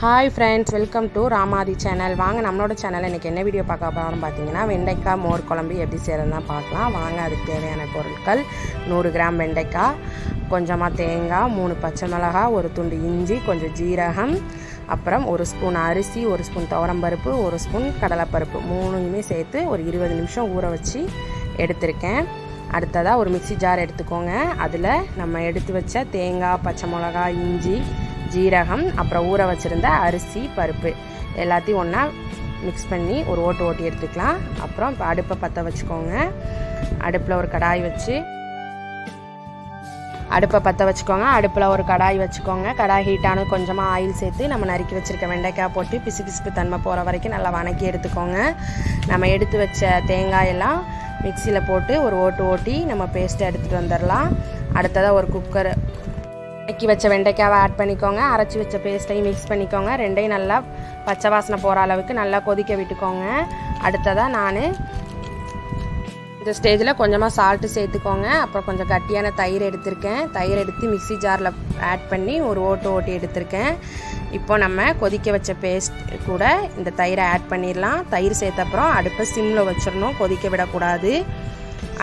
Hi friends, welcome to ராமாதி channel. வாங்க நம்மளோட சேனலில் இன்றைக்கி என்ன வீடியோ பார்க்க போகிறோம்னு பார்த்தீங்கன்னா, வெண்டைக்காய் மோர் குழம்பு எப்படி செய்கிறதுன்னு தான் பார்க்கலாம். வாங்க, அதுக்கு தேவையான பொருட்கள்: 100 கிராம் வெண்டைக்காய், கொஞ்சமாக தேங்காய், 3 பச்சை மிளகாய், ஒரு துண்டு இஞ்சி, கொஞ்சம் ஜீரகம், அப்புறம் 1 ஸ்பூன் அரிசி, 1 ஸ்பூன் துவரம்பருப்பு, 1 ஸ்பூன் கடலைப்பருப்பு, 3யுமே சேர்த்து ஒரு 20 நிமிஷம் ஊற வச்சு எடுத்திருக்கேன். அடுத்ததாக ஒரு மிக்சி ஜார் எடுத்துக்கோங்க. அதில் நம்ம எடுத்து வச்ச தேங்காய், பச்சை மிளகாய், இஞ்சி, ஜீரகம், அப்புறம் ஊற வச்சுருந்த அரிசி, பருப்பு எல்லாத்தையும் ஒன்றா மிக்ஸ் பண்ணி ஒரு ஓட்டி எடுத்துக்கலாம். அப்புறம் இப்போ அடுப்பை பற்ற வச்சுக்கோங்க. அடுப்பில் ஒரு கடாய் வச்சுக்கோங்க. கடாய் ஹீட்டானு கொஞ்சமாக ஆயில் சேர்த்து நம்ம நறுக்கி வச்சுருக்க வெண்டைக்காய் போட்டு பிசு தன்மை போகிற வரைக்கும் நல்லா வணக்கி எடுத்துக்கோங்க. நம்ம எடுத்து வச்ச தேங்காயெல்லாம் மிக்சியில் போட்டு ஒரு ஓட்டி நம்ம பேஸ்ட்டை எடுத்துகிட்டு வந்துடலாம். அடுத்ததாக ஒரு குக்கர் நறுக்கி வச்ச வெண்டைக்காவை ஆட் பண்ணிக்கோங்க. அரைச்சி வச்ச பேஸ்ட்டையும் மிக்ஸ் பண்ணிக்கோங்க. ரெண்டையும் நல்லா பச்சை வாசனை போகிற அளவுக்கு நல்லா கொதிக்க விட்டுக்கோங்க. அடுத்ததாக நான் இந்த ஸ்டேஜில் கொஞ்சமாக சால்ட்டு சேர்த்துக்கோங்க. அப்புறம் கொஞ்சம் கட்டியான தயிர் எடுத்திருக்கேன். தயிர் எடுத்து மிக்சி ஜாரில் ஆட் பண்ணி ஒரு ஓட்டி எடுத்திருக்கேன். இப்போ நம்ம கொதிக்க வச்ச பேஸ்ட் கூட இந்த தயிரை ஆட் பண்ணிடலாம். தயிர் சேர்த்தப்புறம் அடுப்பை சிம்மில் வச்சிடணும், கொதிக்க விடக்கூடாது.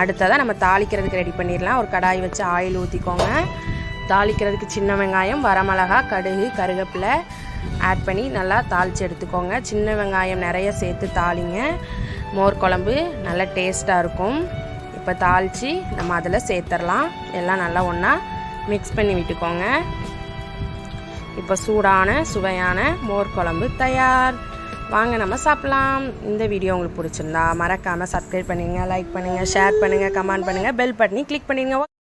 அடுத்ததாக நம்ம தாளிக்கிறதுக்கு ரெடி பண்ணிடலாம். ஒரு கடாய் வச்சு ஆயில் ஊற்றிக்கோங்க. தாளிக்கிறதுக்கு சின்ன வெங்காயம், வரமிளகா, கடுகு, கருவேப்பிலை ஆட் பண்ணி நல்லா தாளித்து எடுத்துக்கோங்க. சின்ன வெங்காயம் நிறைய சேர்த்து தாளிங்க. மோர் குழம்பு நல்லா டேஸ்ட்டாக இருக்கும். இப்போ தாளித்து நம்ம அதில் சேர்த்துடலாம். எல்லாம் நல்லா ஒன்றா மிக்ஸ் பண்ணி விட்டுக்கோங்க. இப்போ சூடான சுவையான மோர் குழம்பு தயார். வாங்க நம்ம சாப்பிட்லாம். இந்த வீடியோ உங்களுக்கு பிடிச்சிருந்தா மறக்காமல் சப்ஸ்கிரைப் பண்ணுங்கள், லைக் பண்ணுங்கள், ஷேர் பண்ணுங்கள், கமெண்ட் பண்ணுங்கள், பெல் பட்டனை கிளிக் பண்ணிடுங்க.